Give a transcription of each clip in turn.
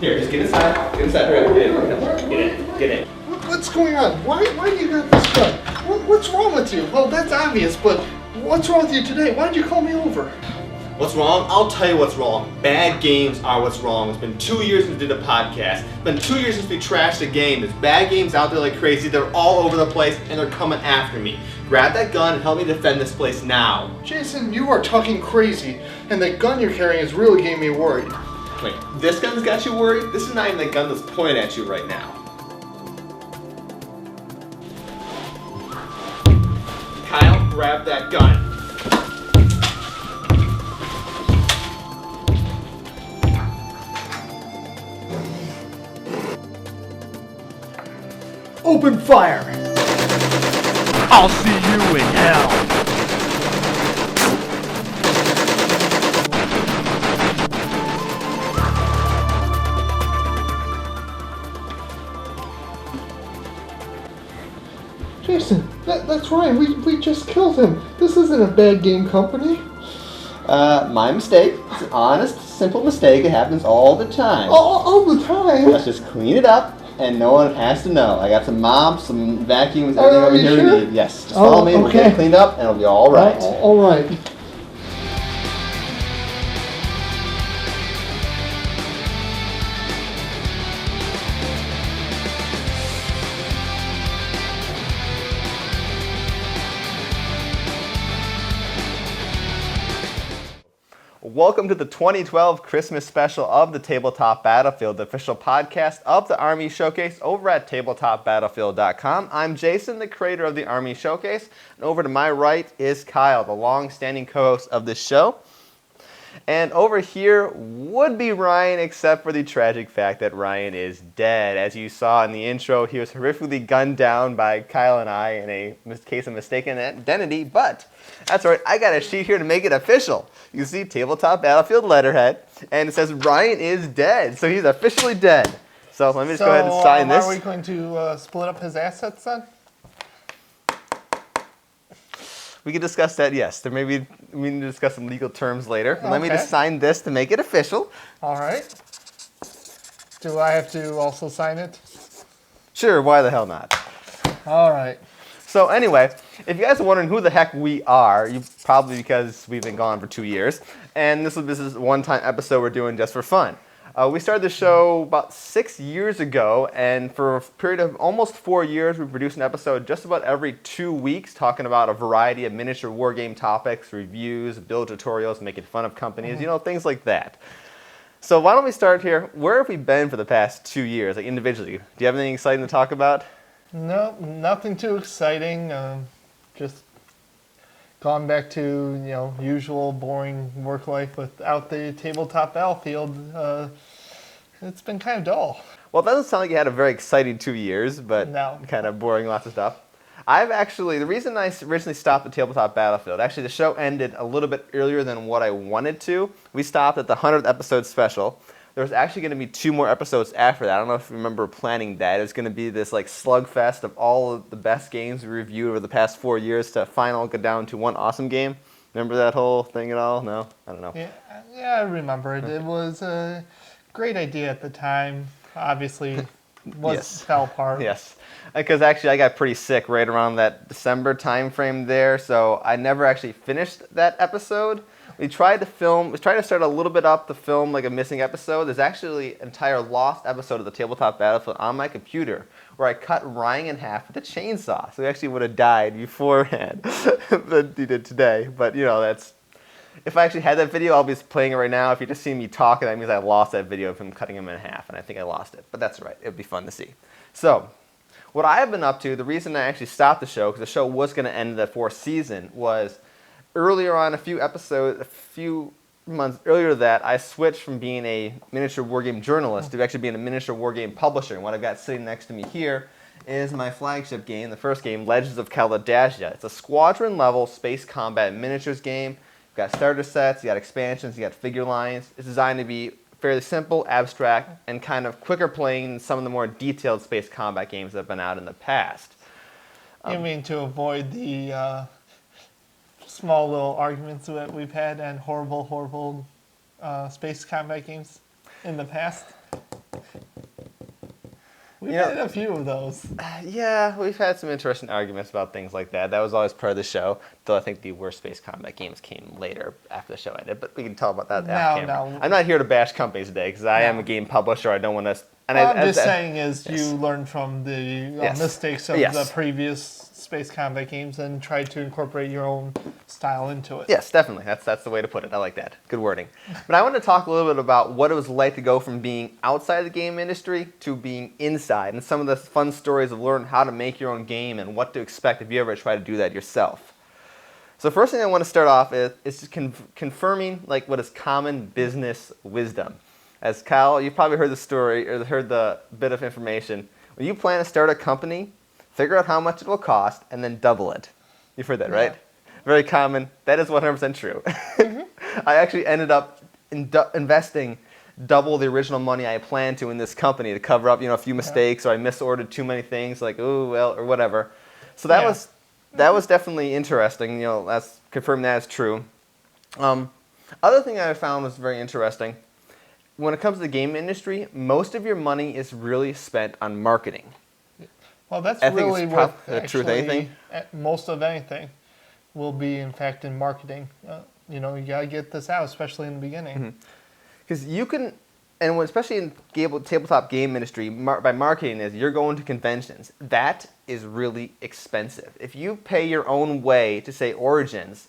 Here, just get inside. Get inside. Hurry. Get in. What's going on? Why do you got this gun? What's wrong with you? Well, that's obvious, but what's wrong with you today? Why did you call me over? What's wrong? I'll tell you what's wrong. Bad games are what's wrong. It's been 2 years since we did a podcast. It's been 2 years since we trashed a game. There's bad games out there like crazy. They're all over the place, and they're coming after me. Grab that gun and help me defend this place now. Jason, you are talking crazy, and that gun you're carrying is really getting me worried. Wait, this gun's got you worried? This is not even the gun that's pointed at you right now. Kyle, grab that gun. Open fire! I'll see you in hell! Jason, that's Ryan. We just killed him. This isn't a bad game company. My mistake. It's an honest, simple mistake. It happens all the time. All the time? Let's just clean it up, and no one has to know. I got some mops, some vacuums, everything over here sure? we need. Yes, just follow me. We'll get it cleaned up, and it'll be all right. All right. Welcome to the 2012 Christmas special of the Tabletop Battlefield, the official podcast of the Army Showcase over at tabletopbattlefield.com. I'm Jason, the creator of the Army Showcase, and over to my right is Kyle, the long-standing co-host of this show. And over here would be Ryan, except for the tragic fact that Ryan is dead. As you saw in the intro, he was horrifically gunned down by Kyle and I in a case of mistaken identity, but that's all right. I got a sheet here to make it official. You can see Tabletop Battlefield letterhead, and it says Ryan is dead, so he's officially dead. So let me just go ahead and sign this. Are we going to split up his assets then? We can discuss that, yes. We can discuss some legal terms later. Okay. Let me just sign this to make it official. All right. Do I have to also sign it? Sure, why the hell not? All right. So anyway, if you guys are wondering who the heck we are, probably because we've been gone for 2 years, and this is a one-time episode we're doing just for fun. We started the show about 6 years ago, and for a period of almost 4 years, we produced an episode just about every 2 weeks, talking about a variety of miniature wargame topics, reviews, build tutorials, making fun of companies, things like that. So why don't we start here? Where have we been for the past 2 years, like individually? Do you have anything exciting to talk about? No, nothing too exciting. Just gone back to usual boring work life without the Tabletop Battlefield. It's been kind of dull. Well, it doesn't sound like you had a very exciting 2 years, but No. kind of boring, lots of stuff. The reason I originally stopped the Tabletop Battlefield, actually the show ended a little bit earlier than what I wanted to. We stopped at the 100th episode special. There was actually going to be 2 more episodes after that. I don't know if you remember planning that. It was going to be this like slugfest of all of the best games we reviewed over the past 4 years to finally go down to one awesome game. Remember that whole thing at all? No? I don't know. Yeah, I remember it. It was a great idea at the time. Obviously, fell apart. Yes, because actually I got pretty sick right around that December time frame there, so I never actually finished that episode. We tried to start a little bit up the film like a missing episode. There's actually an entire lost episode of the Tabletop Battlefield on my computer where I cut Ryan in half with a chainsaw. So he actually would have died beforehand than he did today. But if I actually had that video, I'll be playing it right now. If you just see me talking, that means I lost that video of him cutting him in half, and I think I lost it. But that's all right. It would be fun to see. So what I have been up to, the reason I actually stopped the show, because the show was going to end the 4th season, was earlier on, a few months earlier to that, I switched from being a miniature wargame journalist to actually being a miniature wargame publisher. And what I've got sitting next to me here is my flagship game, the first game, Legends of Kalidasia. It's a squadron-level space combat miniatures game. You've got starter sets, you got expansions, you got figure lines. It's designed to be fairly simple, abstract, and kind of quicker playing than some of the more detailed space combat games that have been out in the past. You mean to avoid the small little arguments that we've had and horrible space combat games in the past? We've You know- had a few of those. Yeah, we've had some interesting arguments about things like that. That was always part of the show, though I think the worst space combat games came later after the show ended, but we can talk about that off camera. No. I'm not here to bash companies today, because I am No. a game publisher. I don't want to... And What I'm just saying is yes. you learn from the Yes. mistakes of Yes. the previous space combat games and try to incorporate your own style into it. Yes, definitely. That's the way to put it. I like that. Good wording. But I want to talk a little bit about what it was like to go from being outside the game industry to being inside, and some of the fun stories of learning how to make your own game and what to expect if you ever try to do that yourself. So first thing I want to start off is just confirming like what is common business wisdom. As Kyle, you've probably heard the story or heard the bit of information. When you plan to start a company, figure out how much it will cost and then double it. You've heard that, right? Very common. That is 100% true. I actually ended up investing double the original money I planned to in this company to cover up, a few mistakes, or I misordered too many things, like or whatever. So that was definitely interesting. That's confirming that is true. Other thing I found was very interesting. When it comes to the game industry, most of your money is really spent on marketing. Well, that's I think really it's what the truth. Anything? most of anything will be, in fact, in marketing. You gotta get this out, especially in the beginning. Because you can, and especially in tabletop game industry, by marketing is you're going to conventions. That is really expensive. If you pay your own way to say Origins,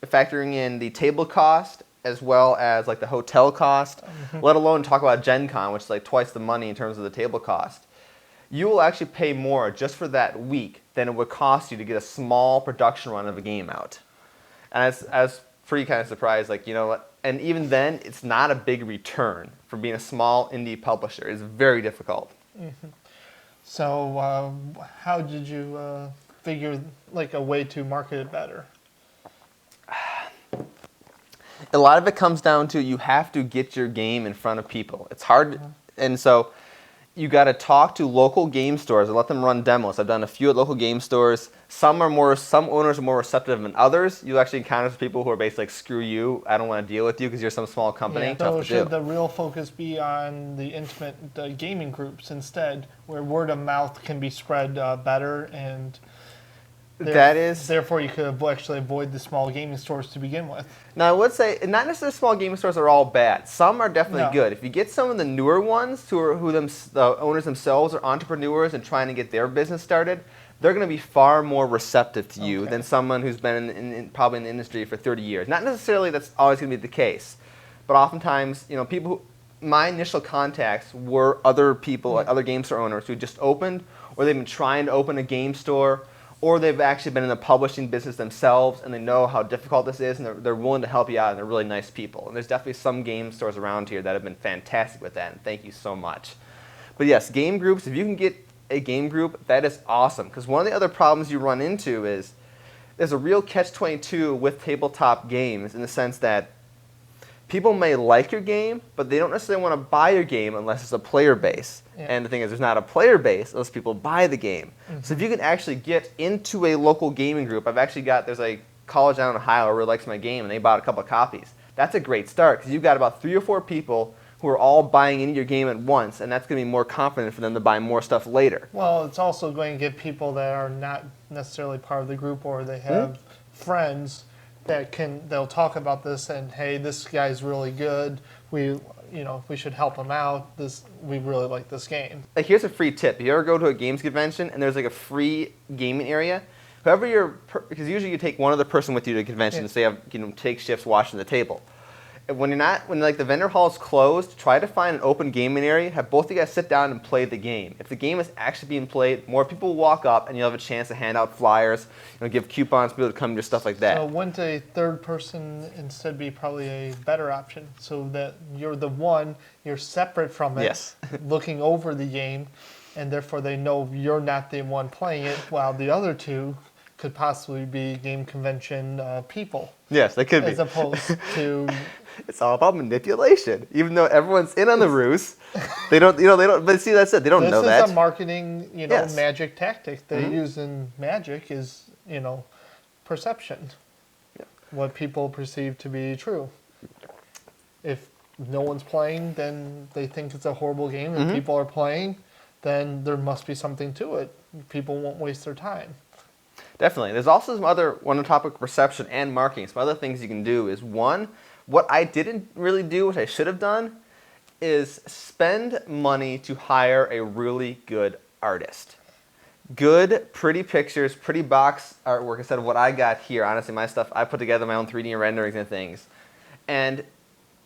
factoring in the table cost as well as like the hotel cost, let alone talk about Gen Con, which is like twice the money in terms of the table cost, you will actually pay more just for that week than it would cost you to get a small production run of a game out. And I was pretty kind of surprised, like, what? And even then, it's not a big return from being a small indie publisher. It's very difficult. So, how did you figure like a way to market it better? A lot of it comes down to you have to get your game in front of people. It's hard, and so you got to talk to local game stores and let them run demos. I've done a few at local game stores. Some owners are more receptive than others. You actually encounter people who are basically like, screw you, I don't want to deal with you because you're some small company. So Tough to should do. the real focus be on the intimate gaming groups instead, where word of mouth can be spread better, and therefore you could actually avoid the small gaming stores to begin with? Now, I would say, not necessarily small gaming stores are all bad. Some are definitely No. good. If you get some of the newer ones the owners themselves are entrepreneurs and trying to get their business started, they're going to be far more receptive to you than someone who's been probably in the industry for 30 years. Not necessarily that's always going to be the case, but oftentimes, my initial contacts were other people, like other game store owners who just opened, or they've been trying to open a game store, or they've actually been in the publishing business themselves and they know how difficult this is, and they're willing to help you out, and they're really nice people. And there's definitely some game stores around here that have been fantastic with that, and thank you so much. But yes, game groups, if you can get a game group, that is awesome. Because one of the other problems you run into is there's a real catch-22 with tabletop games in the sense that people may like your game, but they don't necessarily want to buy your game unless it's a player base. Yeah. And the thing is, there's not a player base unless people buy the game. So if you can actually get into a local gaming group, there's a college down in Ohio who really likes my game, and they bought a couple of copies. That's a great start, because you've got about 3 or 4 people who are all buying into your game at once, and that's going to be more confident for them to buy more stuff later. Well, it's also going to get people that are not necessarily part of the group, or they have friends that they'll talk about this and, hey, this guy's really good. We should help him out. We really like this game. Like, here's a free tip. If you ever go to a games convention and there's like a free gaming area, because usually you take one other person with you to the convention, so you have take shifts watching the table. When like the vendor hall is closed, try to find an open gaming area. Have both of you guys sit down and play the game. If the game is actually being played, more people will walk up, and you'll have a chance to hand out flyers, give coupons, people to come to stuff like that. So wouldn't a third person instead be probably a better option, so that you're separate from it, Yes. looking over the game, and therefore they know you're not the one playing it, while the other two could possibly be game convention people. Yes, they could be. As opposed to... It's all about manipulation. Even though everyone's in on the ruse, they don't. But see, that's it. They don't know that. This is a marketing, Yes. magic tactic they use in magic is, perception. Yep. What people perceive to be true. If no one's playing, then they think it's a horrible game. If people are playing, then there must be something to it. People won't waste their time. Definitely. There's also some other, on the topic of reception and marketing, some other things you can do is, one, what I didn't really do, which I should have done, is spend money to hire a really good artist. Good, pretty pictures, pretty box artwork instead of what I got here. Honestly, my stuff, I put together my own 3D renderings and things. And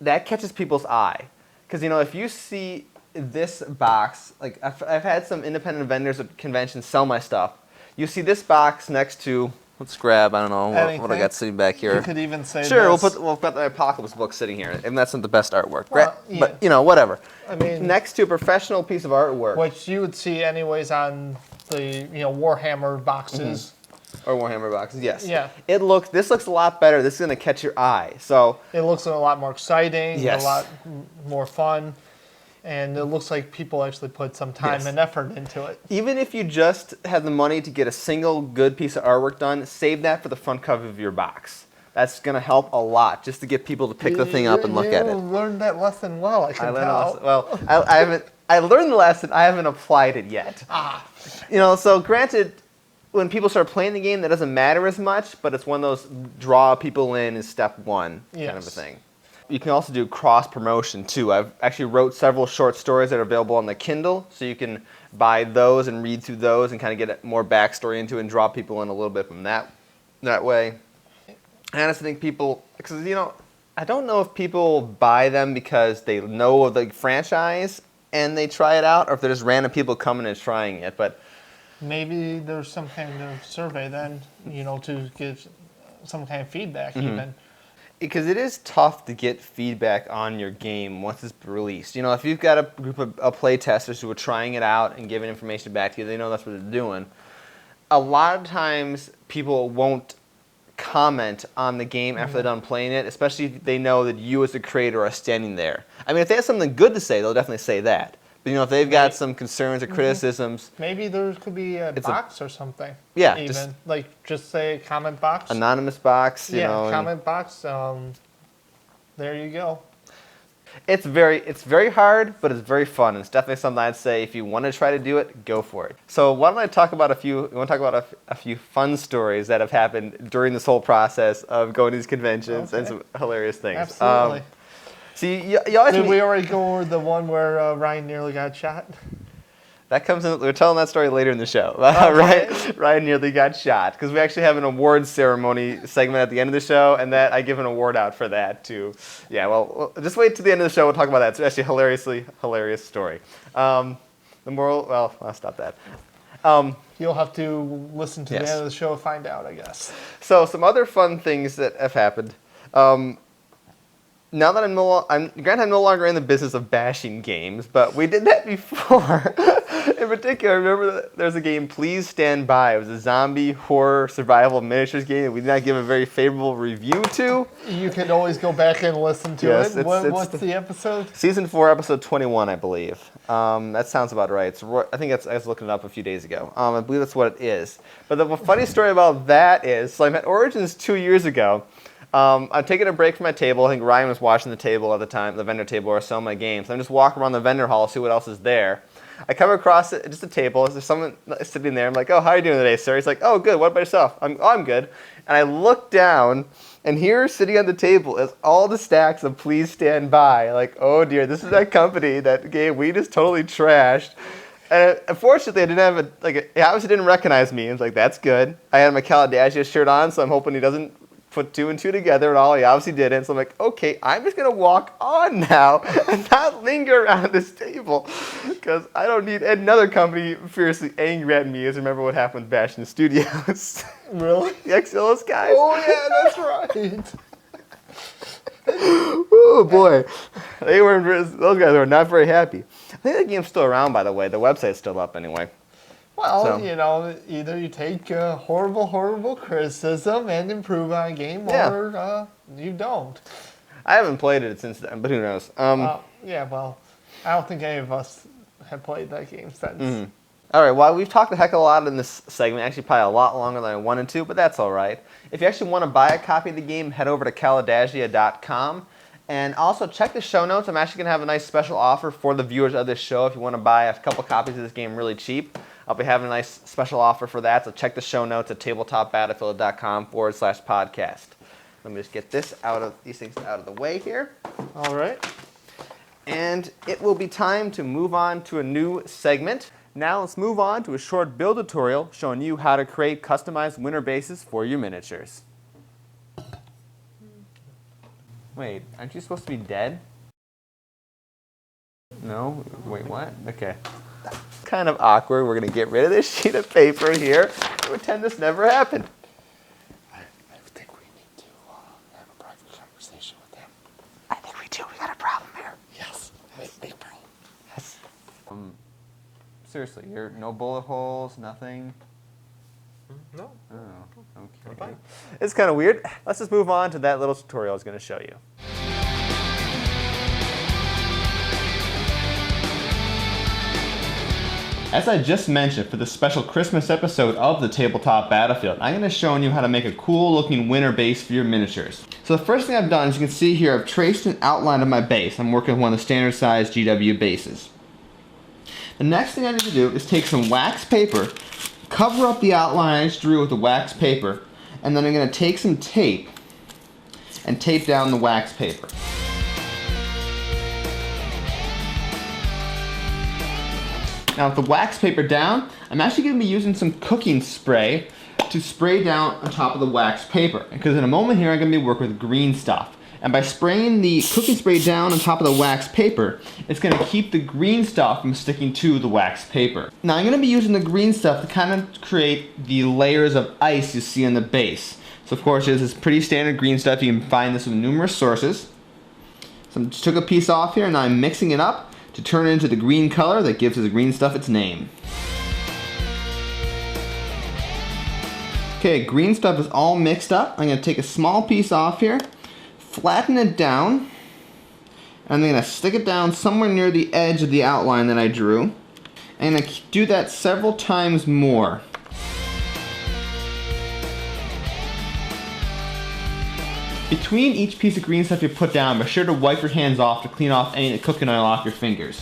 that catches people's eye. Because, if you see this box, like I've had some independent vendors at conventions sell my stuff. You see this box next to, let's grab, I don't know, what I got sitting back here. You could even say sure, this. we'll put the Apocalypse book sitting here, and that's not the best artwork. Well, yeah. But, whatever. I mean, next to a professional piece of artwork. Which you would see anyways on the, Warhammer boxes. Or Warhammer boxes, yes. Yeah. This looks a lot better. This is going to catch your eye. So it looks a lot more exciting, yes. a lot more fun, and it looks like people actually put some time and effort into it. Even if you just have the money to get a single good piece of artwork done, save that for the front cover of your box. That's going to help a lot, just to get people to pick the thing up and look at it. You learned that lesson well, I can learned tell. the lesson. Well, I haven't. I learned the lesson. I haven't applied it yet. So granted, when people start playing the game, that doesn't matter as much, but it's one of those draw people in is step one kind of a thing. You can also do cross-promotion, too. I've actually wrote several short stories that are available on the Kindle, so you can buy those and read through those and kind of get more backstory into it and draw people in a little bit from that way. I honestly think people, because, I don't know if people buy them because they know of the franchise and they try it out, or if they're just random people coming and trying it, but maybe there's some kind of survey then, to give some kind of feedback even. Because it is tough to get feedback on your game once it's released. If you've got a group of play testers who are trying it out and giving information back to you, they know that's what they're doing. A lot of times people won't comment on the game after they're done playing it, especially if they know that you as a creator are standing there. I mean, if they have something good to say, they'll definitely say that. But if they've got some concerns or criticisms, maybe there could be a box or something. Yeah, even just say a comment box. Anonymous box. Comment box. There you go. It's very hard, but it's very fun. It's definitely something I'd say if you want to try to do it, go for it. So why don't I talk about a few fun stories that have happened during this whole process of going to these conventions and some hilarious things. Absolutely. Did we already go over the one where Ryan nearly got shot? That comes in. We're telling that story later in the show. Okay. Ryan nearly got shot because we actually have an awards ceremony segment at the end of the show, and that I give an award out for that too. Yeah, well, just wait till the end of the show. We'll talk about that. It's actually a hilarious story. The moral. Well, I'll stop that. You'll have to listen to the end of the show to find out, I guess. So some other fun things that have happened. Now that I'm no longer in the business of bashing games, but we did that before. In particular, I remember that there's a game, Please Stand By. It was a zombie horror survival miniatures game that we did not give a very favorable review to. You can always go back and listen to it. What's the episode? Season 4, episode 21, I believe. That sounds about right. I was looking it up a few days ago. I believe that's what it is. But the funny story about that is, so I'm at Origins 2 years ago. I'm taking a break from my table. I think Ryan was watching the table at the time, the vendor table, or selling my games. I'm just walking around the vendor hall, see what else is there. I come across just a table. There's someone sitting there. I'm like, "Oh, how are you doing today, sir?" He's like, "Oh, good. What about yourself?" I'm good. And I look down, and here, sitting on the table, is all the stacks of Please Stand By. Like, oh dear, this is that company that game we just totally trashed. And unfortunately, I didn't have he obviously didn't recognize me. I was like, "That's good." I had my Kalidasia shirt on, so I'm hoping he doesn't put two and two together, and all he obviously didn't. So I'm like, okay, I'm just gonna walk on now and not linger around this table because I don't need another company fiercely angry at me. As remember what happened with Bastion Studios. Really? The Exilus guys. Oh yeah, that's right. Oh boy, those guys were not very happy. I think the game's still around, by the way. The website's still up anyway. Well, either you take horrible criticism and improve on a game, or you don't. I haven't played it since then, but who knows? Well, I don't think any of us have played that game since. Mm-hmm. All right, well, we've talked a heck of a lot in this segment, actually probably a lot longer than I wanted to, but that's all right. If you actually want to buy a copy of the game, head over to Kalidasia.com, And also check the show notes. I'm actually going to have a nice special offer for the viewers of this show. If you want to buy a couple copies of this game really cheap, I'll be having a nice special offer for that. So check the show notes at tabletopbattlefield.com/podcast. Let me just get these things out of the way here. All right. And it will be time to move on to a new segment. Now let's move on to a short build tutorial showing you how to create customized winter bases for your miniatures. Wait, aren't you supposed to be dead? No? Wait, what? Okay. Kind of awkward. We're going to get rid of this sheet of paper here and pretend this never happened. I think we need to have a private conversation with them. I think we do. We got a problem here. Yes, big problem. Yes. Seriously, no bullet holes, nothing? No. Oh, okay. Fine. It's kind of weird. Let's just move on to that little tutorial I was going to show you. As I just mentioned, for the special Christmas episode of the Tabletop Battlefield, I'm going to show you how to make a cool looking winter base for your miniatures. So the first thing I've done, as you can see here, I've traced an outline of my base. I'm working with one of the standard size GW bases. The next thing I need to do is take some wax paper, cover up the outline I just drew with the wax paper, and then I'm going to take some tape and tape down the wax paper. Now with the wax paper down, I'm actually going to be using some cooking spray to spray down on top of the wax paper, because in a moment here I'm going to be working with green stuff. And by spraying the cooking spray down on top of the wax paper, it's going to keep the green stuff from sticking to the wax paper. Now I'm going to be using the green stuff to kind of create the layers of ice you see on the base. So of course this is pretty standard green stuff. You can find this from numerous sources. So I just took a piece off here and now I'm mixing it up to turn it into the green color that gives the green stuff its name. Okay, green stuff is all mixed up. I'm going to take a small piece off here, flatten it down, and I'm going to stick it down somewhere near the edge of the outline that I drew. I'm going to do that several times more. Between each piece of green stuff you put down, be sure to wipe your hands off to clean off any of the cooking oil off your fingers.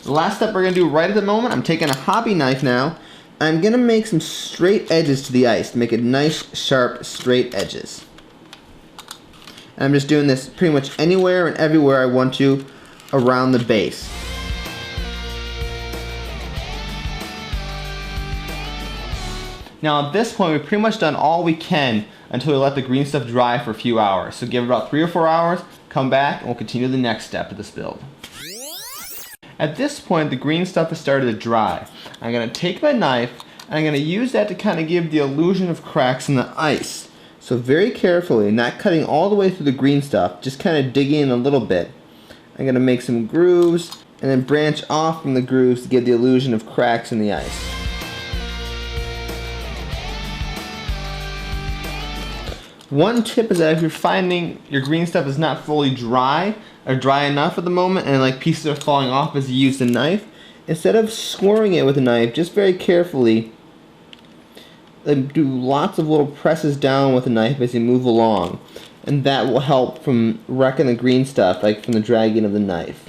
The last step we're going to do right at the moment, I'm taking a hobby knife now. I'm going to make some straight edges to the ice to make it nice, sharp, straight edges. And I'm just doing this pretty much anywhere and everywhere I want to around the base. Now at this point we've pretty much done all we can until we let the green stuff dry for a few hours. So give it about 3 or 4 hours, come back, and we'll continue the next step of this build. At this point the green stuff has started to dry. I'm going to take my knife and I'm going to use that to kind of give the illusion of cracks in the ice. So very carefully, not cutting all the way through the green stuff, just kind of digging in a little bit. I'm going to make some grooves and then branch off from the grooves to give the illusion of cracks in the ice. One tip is that if you're finding your green stuff is not fully dry or dry enough at the moment and like pieces are falling off as you use the knife, instead of scoring it with a knife, just very carefully do lots of little presses down with a knife as you move along, and that will help from wrecking the green stuff, like from the dragging of the knife.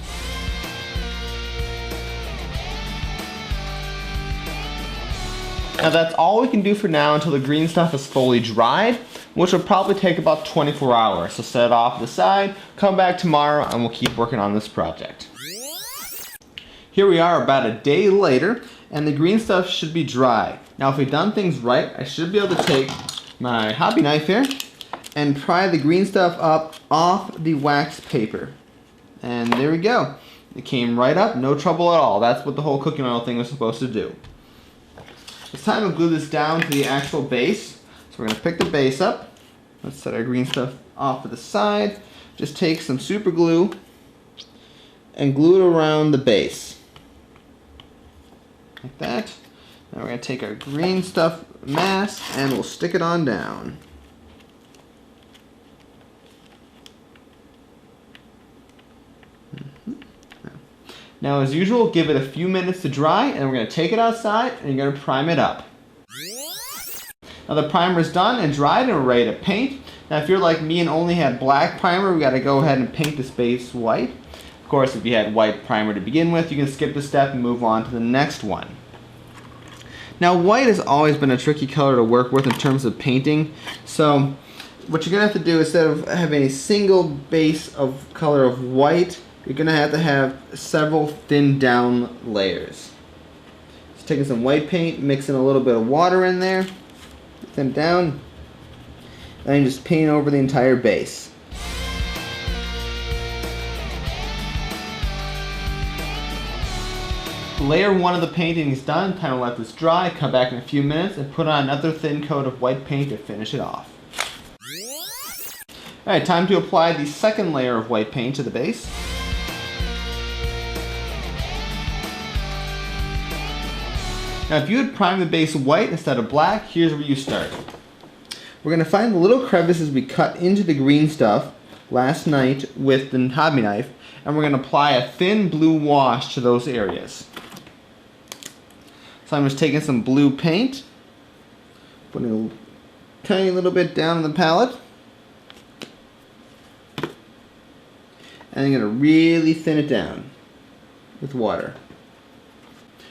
Now that's all we can do for now until the green stuff is fully dried, which will probably take about 24 hours. So set it off to the side, come back tomorrow, and we'll keep working on this project. Here we are about a day later, and the green stuff should be dry. Now if we've done things right, I should be able to take my hobby knife here and pry the green stuff up off the wax paper. And there we go. It came right up, no trouble at all. That's what the whole cooking oil thing was supposed to do. It's time to glue this down to the actual base. So we're going to pick the base up. Let's set our green stuff off to the side. Just take some super glue and glue it around the base. Like that. Now we're going to take our green stuff mass and we'll stick it on down. Now as usual, give it a few minutes to dry and we're going to take it outside and you're going to prime it up. Now the primer is done and dried and we're ready to paint. Now if you're like me and only had black primer, we got to go ahead and paint this base white. Of course, if you had white primer to begin with, you can skip the step and move on to the next one. Now white has always been a tricky color to work with in terms of painting. So what you're going to have to do, instead of having a single base of color of white, you're going to have several thinned down layers. Just taking some white paint, mixing a little bit of water in there, thin down, and just paint over the entire base. Layer 1 of the painting is done. Time to let this dry, come back in a few minutes, and put on another thin coat of white paint to finish it off. Alright, time to apply the second layer of white paint to the base. Now if you had primed the base white instead of black, here's where you start. We're going to find the little crevices we cut into the green stuff last night with the hobby knife, and we're going to apply a thin blue wash to those areas. So I'm just taking some blue paint, putting a tiny little bit down on the palette, and I'm going to really thin it down with water.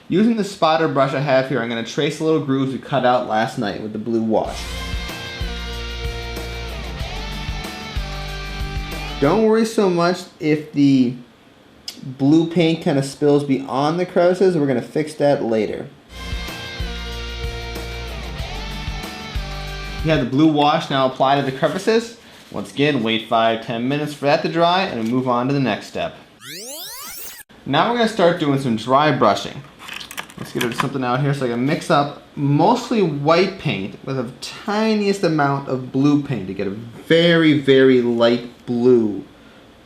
Using the spotter brush I have here, I'm going to trace the little grooves we cut out last night with the blue wash. Don't worry so much if the blue paint kind of spills beyond the crevices. We're going to fix that later. You have the blue wash now applied to the crevices. Once again, wait 5-10 minutes for that to dry and move on to the next step. Now we're going to start doing some dry brushing. Let's get something out here so I can mix up mostly white paint with the tiniest amount of blue paint to get a very, very light blue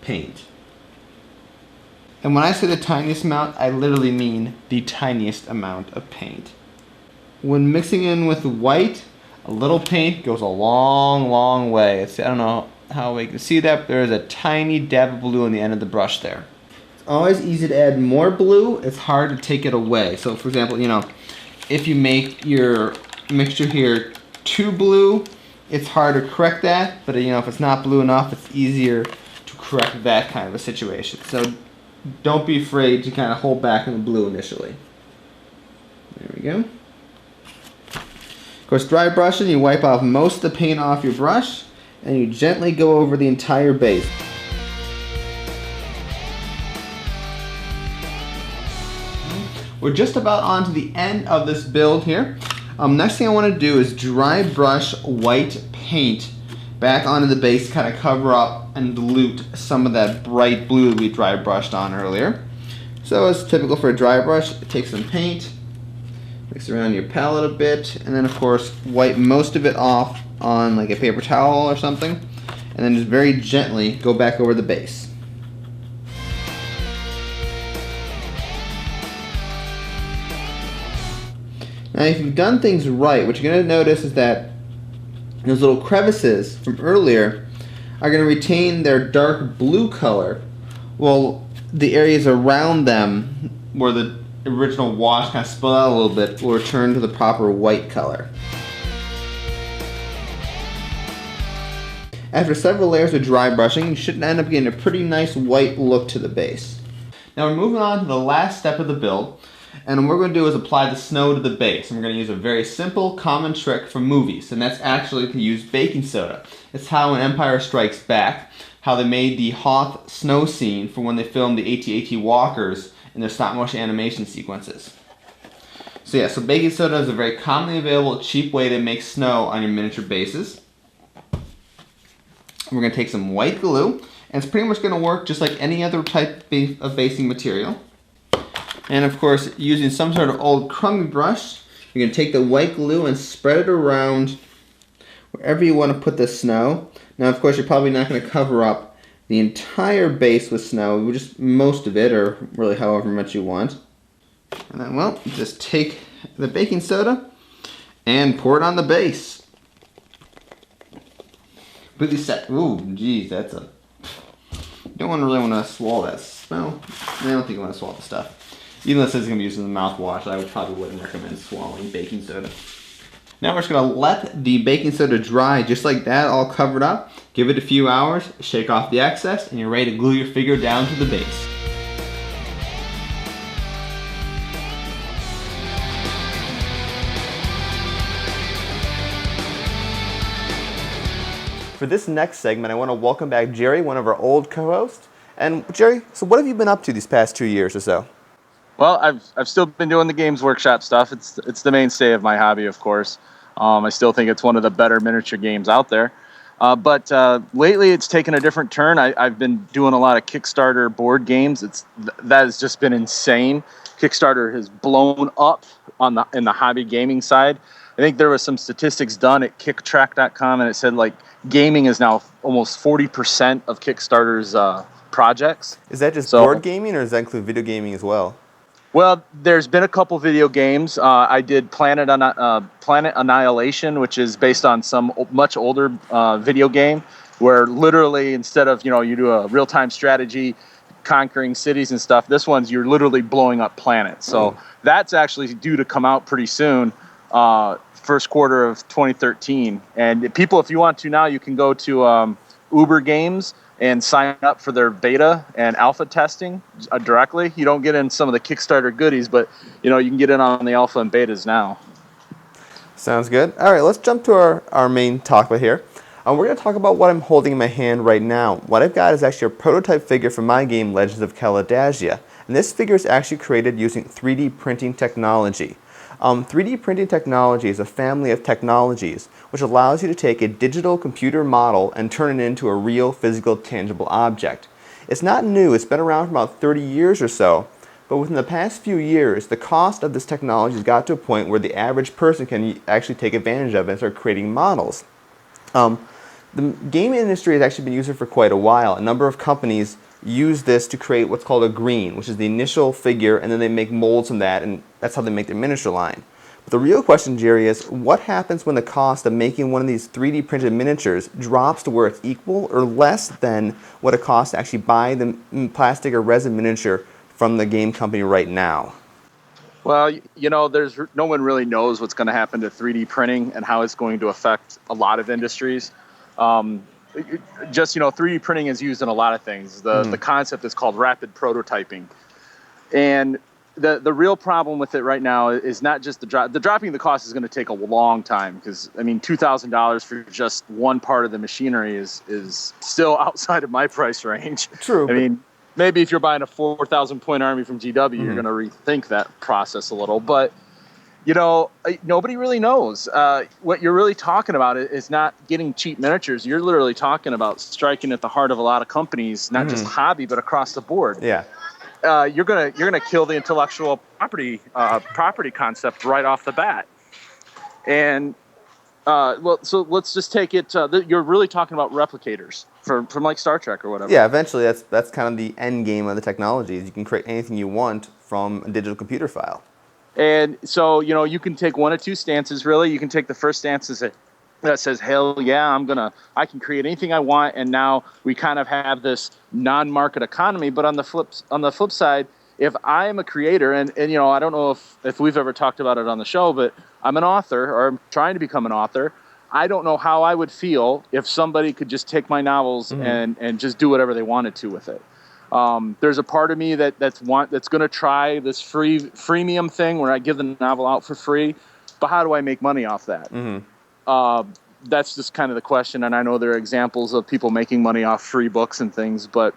paint. And when I say the tiniest amount, I literally mean the tiniest amount of paint. When mixing in with white, a little paint goes a long, long way. I don't know how we can see that, but there is a tiny dab of blue on the end of the brush there. It's always easy to add more blue. It's hard to take it away. So for example, if you make your mixture here too blue, it's hard to correct that, but if it's not blue enough, it's easier to correct that kind of a situation. So don't be afraid to kind of hold back on the blue initially. There we go. Of course, dry brushing, you wipe off most of the paint off your brush, and you gently go over the entire base. We're just about on to the end of this build here. Next thing I want to do is dry brush white paint back onto the base, kind of cover up and dilute some of that bright blue that we dry brushed on earlier. So as typical for a dry brush, take some paint, mix around your palette a bit, and then of course wipe most of it off on like a paper towel or something, and then just very gently go back over the base. Now if you've done things right, what you're going to notice is that those little crevices from earlier are going to retain their dark blue color, while the areas around them where the original wash kind of spilled out a little bit will return to the proper white color. After several layers of dry brushing, you should end up getting a pretty nice white look to the base. Now we're moving on to the last step of the build, and what we're going to do is apply the snow to the base. And we're going to use a very simple, common trick from movies, and that's actually to use baking soda. It's how in Empire Strikes Back, how they made the Hoth snow scene for when they filmed the AT-AT walkers in their stop-motion animation sequences. So yeah, so baking soda is a very commonly available, cheap way to make snow on your miniature bases. We're going to take some white glue, and it's pretty much going to work just like any other type of basing material. And of course, using some sort of old crummy brush, you're going to take the white glue and spread it around wherever you want to put the snow. Now of course, you're probably not going to cover up the entire base with snow, just most of it, or really however much you want. And then, well, just take the baking soda and pour it on the base. Completely set. Ooh, geez, that's a... You don't really want to swallow that smell. I don't think you want to swallow the stuff. Even though it says it's going to be used in the mouthwash, I probably wouldn't recommend swallowing baking soda. Now we're just going to let the baking soda dry just like that, all covered up. Give it a few hours, shake off the excess, and you're ready to glue your figure down to the base. For this next segment, I want to welcome back Jerry, one of our old co-hosts. And Jerry, so what have you been up to these past 2 years or so? Well, I've still been doing the Games Workshop stuff. It's the mainstay of my hobby, of course. I still think it's one of the better miniature games out there. But lately, it's taken a different turn. I've been doing a lot of Kickstarter board games. That has just been insane. Kickstarter has blown up in the hobby gaming side. I think there was some statistics done at kicktrack.com, and it said like gaming is now almost 40% of Kickstarter's projects. Is that just board gaming, or does that include video gaming as well? Well, there's been a couple video games. I did Planet Annihilation, which is based on some much older video game, where literally instead of you do a real-time strategy, conquering cities and stuff, this one's you're literally blowing up planets. So that's actually due to come out pretty soon. First quarter of 2013. And people, if you want to now, you can go to Uber Games and sign up for their beta and alpha testing directly. You don't get in some of the Kickstarter goodies, but you can get in on the alpha and betas now. Sounds good. All right, let's jump to our main topic here. We're going to talk about what I'm holding in my hand right now. What I've got is actually a prototype figure for my game, Legends of Kalidasia. And this figure is actually created using 3D printing technology. 3D printing technology is a family of technologies which allows you to take a digital computer model and turn it into a real physical tangible object. It's not new, it's been around for about 30 years or so, but within the past few years the cost of this technology has got to a point where the average person can actually take advantage of it and start creating models. The game industry has actually been using it for quite a while. A number of companies use this to create what's called a green, which is the initial figure, and then they make molds from that, and that's how they make their miniature line. But the real question, Jerry, is what happens when the cost of making one of these 3D printed miniatures drops to where it's equal or less than what it costs to actually buy the plastic or resin miniature from the game company right now? Well, there's no one really knows what's going to happen to 3D printing and how it's going to affect a lot of industries. 3D printing is used in a lot of things. The concept is called rapid prototyping. And the real problem with it right now is not just the dropping the cost is going to take a long time, because $2,000 for just one part of the machinery is still outside of my price range. True. Maybe if you're buying a 4,000 point army from GW, you're going to rethink that process a little, but nobody really knows. What you're really talking about is not getting cheap miniatures. You're literally talking about striking at the heart of a lot of companies, not just hobby, but across the board. Yeah. You're gonna kill the intellectual property concept right off the bat. And so let's just take it. You're really talking about replicators from like Star Trek or whatever. Yeah. Eventually, that's kind of the end game of the technology. Is you can create anything you want from a digital computer file. And so, you can take one of two stances, really. You can take the first stance that says, hell yeah, I can create anything I want. And now we kind of have this non-market economy. But on the flip side, if I'm a creator, and I don't know if we've ever talked about it on the show, but I'm an author, or I'm trying to become an author. I don't know how I would feel if somebody could just take my novels and just do whatever they wanted to with it. There's a part of me that's going to try this freemium thing where I give the novel out for free, but how do I make money off that? That's just kind of the question. And I know there are examples of people making money off free books and things, but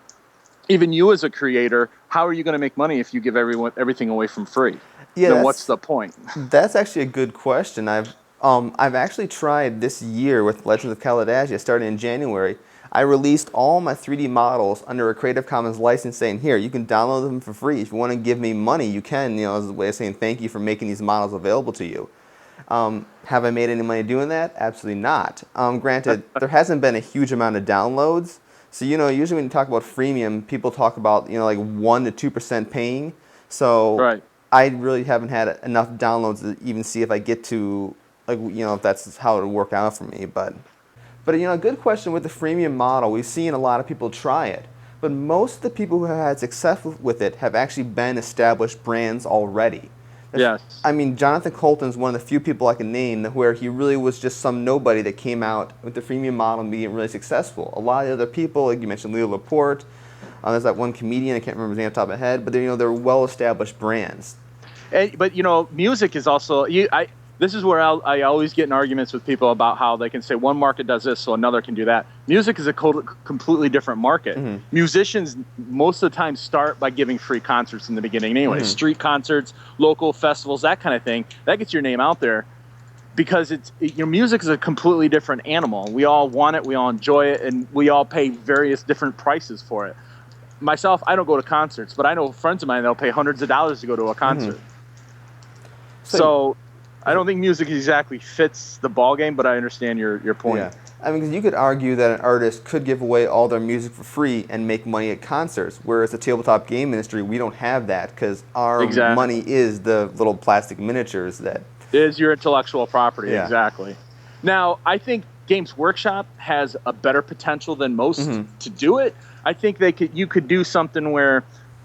even you as a creator, how are you going to make money if you give everything away from free? Yeah, then what's the point? That's actually a good question. I've actually tried this year with Legends of Kalidasia, starting in January. I released all my 3D models under a Creative Commons license, saying, here, you can download them for free. If you want to give me money, you can, as a way of saying thank you for making these models available to you. Have I made any money doing that? Absolutely not. Granted, there hasn't been a huge amount of downloads. So, usually when you talk about freemium, people talk about, like 1% to 2% paying. So right. I really haven't had enough downloads to even see if I get to, if that's how it would work out for me. But a good question with the freemium model, we've seen a lot of people try it. But most of the people who have had success with it have actually been established brands already. Yes. I mean, Jonathan Colton's one of the few people I can name where he really was just some nobody that came out with the freemium model and being really successful. A lot of the other people, like you mentioned, Leo Laporte. There's that one comedian, I can't remember his name off the top of my head, but they're well-established brands. But music is also this is where I always get in arguments with people about how they can say one market does this, so another can do that. Music is a completely different market. Mm-hmm. Musicians most of the time start by giving free concerts in the beginning anyway. Mm-hmm. Street concerts, local festivals, that kind of thing. That gets your name out there because music is a completely different animal. We all want it, we all enjoy it, and we all pay various different prices for it. Myself, I don't go to concerts, but I know friends of mine that'll pay hundreds of dollars to go to a concert. Mm-hmm. So I don't think music exactly fits the ball game, but I understand your point. Yeah. I mean, 'cause you could argue that an artist could give away all their music for free and make money at concerts, whereas the tabletop game industry, we don't have that because our money is the little plastic miniatures that... It is your intellectual property, Yeah. exactly. Now, I think Games Workshop has a better potential than most to do it. I think you could do something where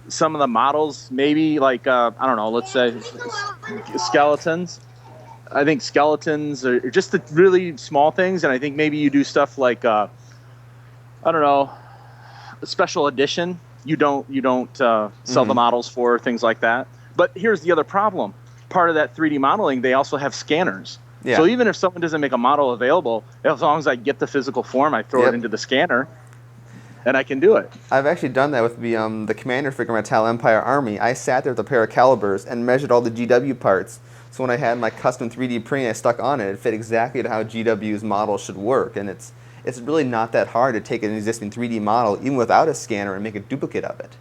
some of the models, maybe like, I don't know, let's say skeletons. I think skeletons are just the really small things, and I think maybe you do stuff like, I don't know, a special edition. You don't sell the models for, things like that. But here's the other problem. Part of that 3D modeling, they also have scanners. Yeah. So even if someone doesn't make a model available, as long as I get the physical form, I throw it into the scanner, and I can do it. I've actually done that with the commander figure in my Tal Empire army. I sat there with a pair of calibers and measured all the GW parts. So when I had my custom 3D printing I stuck on it, it fit exactly to how GW's model should work. And it's really not that hard to take an existing 3D model, even without a scanner, and make a duplicate of it.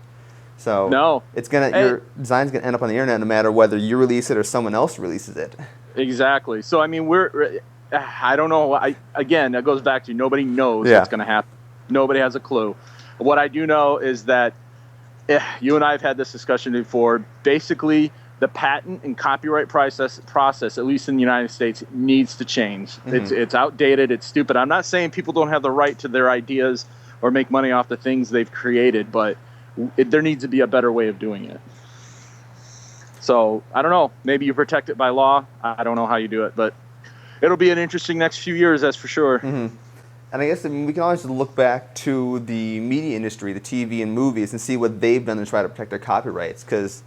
So your design's gonna end up on the internet no matter whether you release it or someone else releases it. Exactly. So I mean, I don't know. Again, that goes back to nobody knows what's going to happen. Nobody has a clue. What I do know is that you and I have had this discussion before. Basically, the patent and copyright process, at least in the United States, needs to change. Mm-hmm. It's outdated. It's stupid. I'm not saying people don't have the right to their ideas or make money off the things they've created, but there needs to be a better way of doing it. So I don't know. Maybe you protect it by law. I don't know how you do it, but it'll be an interesting next few years, that's for sure. Mm-hmm. And I guess we can always look back to the media industry, the TV and movies, and see what they've done to try to protect their copyrights, because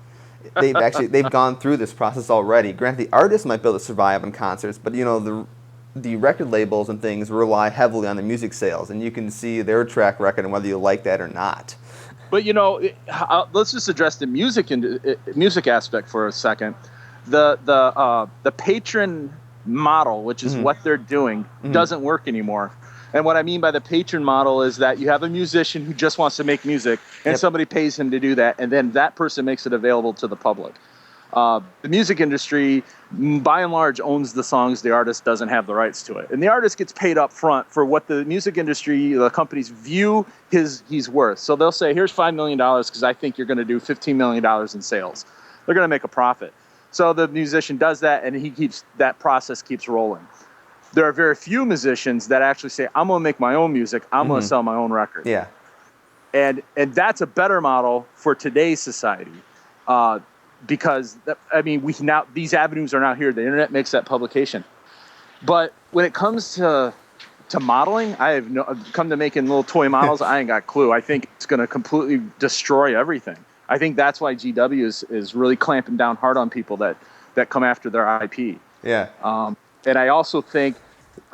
they've gone through this process already. Granted, the artists might be able to survive on concerts, but the record labels and things rely heavily on the music sales, and you can see their track record and whether you like that or not. But let's just address the music aspect for a second. The patron model, which is what they're doing, doesn't work anymore. And what I mean by the patron model is that you have a musician who just wants to make music, and somebody pays him to do that, and then that person makes it available to the public. The music industry, by and large, owns the songs. The artist doesn't have the rights to it. And the artist gets paid up front for what the music industry, the companies view he's worth. So they'll say, here's $5 million because I think you're going to do $15 million in sales. They're going to make a profit. So the musician does that, and that process keeps rolling. There are very few musicians that actually say, I'm going to make my own music. I'm going to sell my own record. Yeah. And that's a better model for today's society. Because these avenues are now here. The internet makes that publication. But when it comes to modeling, come to making little toy models. I ain't got a clue. I think it's going to completely destroy everything. I think that's why GW is really clamping down hard on people that come after their IP. Yeah. And I also think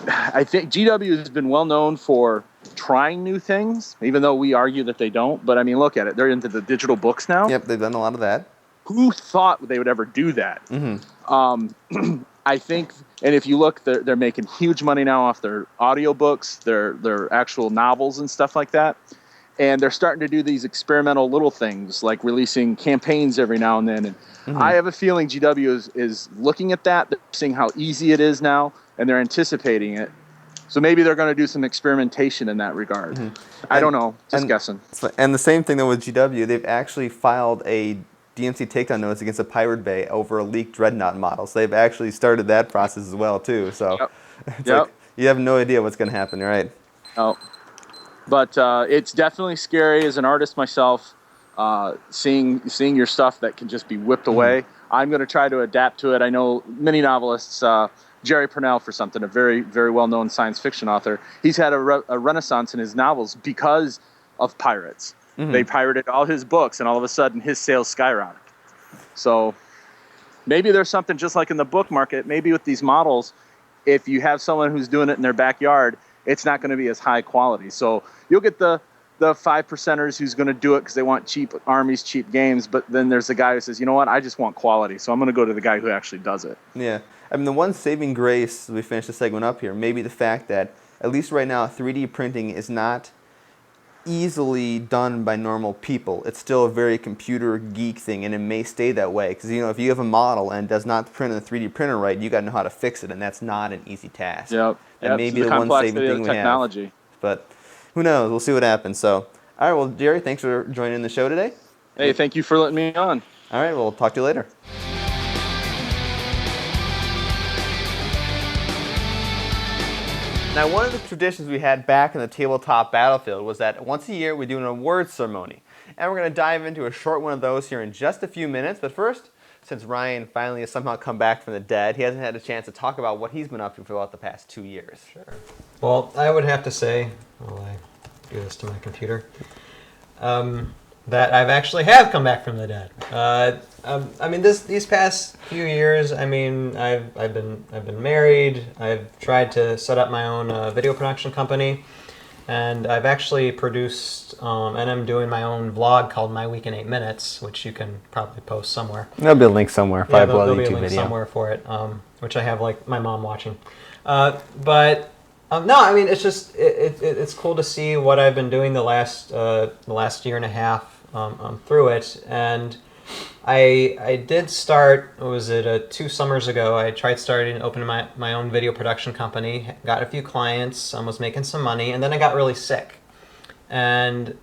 GW has been well known for trying new things, even though we argue that they don't. But I mean, look at it. They're into the digital books now. Yep, they've done a lot of that. Who thought they would ever do that? Mm-hmm. I think, and if you look, they're making huge money now off their audiobooks, their actual novels and stuff like that. And they're starting to do these experimental little things, like releasing campaigns every now and then. And I have a feeling GW is looking at that, they're seeing how easy it is now, and they're anticipating it. So maybe they're going to do some experimentation in that regard. I don't know, just guessing. And the same thing though with GW, they've actually filed a DMC takedown notice against a Pirate Bay over a leaked Dreadnought model. So they've actually started that process as well too. So like, you have no idea what's going to happen, right? Oh, but it's definitely scary as an artist myself. Seeing your stuff that can just be whipped away. I'm going to try to adapt to it. I know many novelists, Jerry Purnell, for something, a very, very well-known science fiction author, he's had a renaissance in his novels because of pirates. Mm-hmm. They pirated all his books, and all of a sudden his sales skyrocketed. So maybe there's something just like in the book market, maybe with these models, if you have someone who's doing it in their backyard, it's not going to be as high quality. So you'll get the 5%ers who's going to do it because they want cheap armies, cheap games, but then there's the guy who says, you know what, I just want quality, so I'm going to go to the guy who actually does it. Yeah. I mean, the one saving grace, as we finish the segment up here, maybe the fact that, at least right now, 3D printing is not easily done by normal people. It's still a very computer geek thing, and it may stay that way. Because, you know, if you have a model and it does not print in the 3D printer right, you got to know how to fix it, and that's not an easy task. Yep. And maybe the one saving thing we have. But who knows? We'll see what happens. So, all right, well, Jerry, thanks for joining the show today. Hey, thank you for letting me on. All right, we'll talk to you later. Now, one of the traditions we had back in the Tabletop Battlefield was that once a year we do an awards ceremony. And we're going to dive into a short one of those here in just a few minutes. But first, since Ryan finally has somehow come back from the dead, he hasn't had a chance to talk about what he's been up to for about the past 2 years. Sure. Well, I would have to say, while I do this to my computer, that I've actually have come back from the dead. I mean, these past few years, I mean, I've been married. I've tried to set up my own video production company, and I've actually produced and I'm doing my own vlog called My Week in 8 Minutes, which you can probably post somewhere. There'll be a link somewhere. Yeah, there'll be a link somewhere for it, which I have like my mom watching. But no, I mean, it's just it's cool to see what I've been doing the last year and a half through it, and I did start. What was it? 2 summers ago, I tried opening my own video production company. Got a few clients. Was making some money, and then I got really sick, and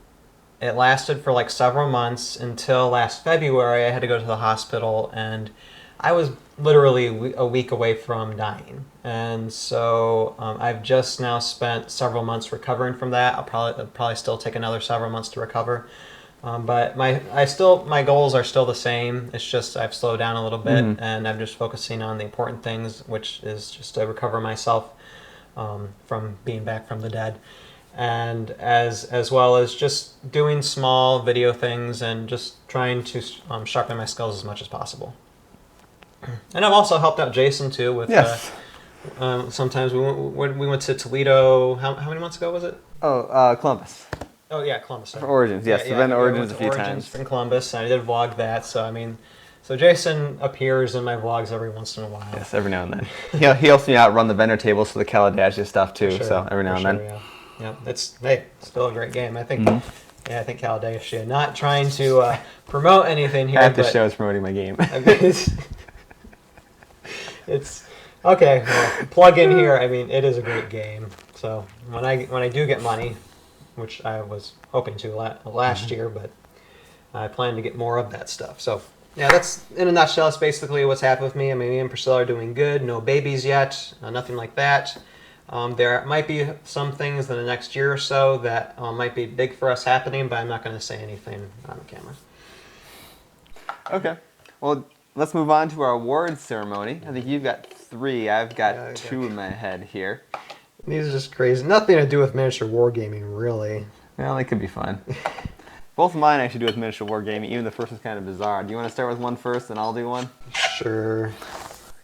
it lasted for like several months until last February. I had to go to the hospital, and I was literally a week away from dying. And so I've just now spent several months recovering from that. I'll probably still take another several months to recover. But my goals are still the same. It's just I've slowed down a little bit, and I'm just focusing on the important things, which is just to recover myself from being back from the dead, and as well as just doing small video things and just trying to sharpen my skills as much as possible. And I've also helped out Jason too with. Yes. Sometimes we went to Toledo. How many months ago was it? Columbus. Oh yeah, Columbus. For Origins, yes. We've been to Origins a few times. In Columbus, and I did vlog that. So I mean, Jason appears in my vlogs every once in a while. Yes, every now and then. He helps me out run the vendor tables for the Kalidasia stuff too. Sure, so every now and then. Yeah, it's still a great game. I think. Yeah, I think Kalidasia. Not trying to promote anything here. Half the show is promoting my game. I mean, it's okay. Well, plug in here. I mean, it is a great game. So when I do get money, which I was hoping to last year, but I plan to get more of that stuff. So yeah, that's in a nutshell. That's basically what's happened with me. I mean, me and Priscilla are doing good. No babies yet. Nothing like that. There might be some things in the next year or so that might be big for us happening, but I'm not going to say anything on the camera. Okay. Well, let's move on to our awards ceremony. I think you've got 3. I've got 2 in my head here. These are just crazy. Nothing to do with miniature wargaming, really. Well, they could be fun. Both of mine actually do with miniature wargaming. Even the first one's kind of bizarre. Do you want to start with one first, and I'll do one? Sure.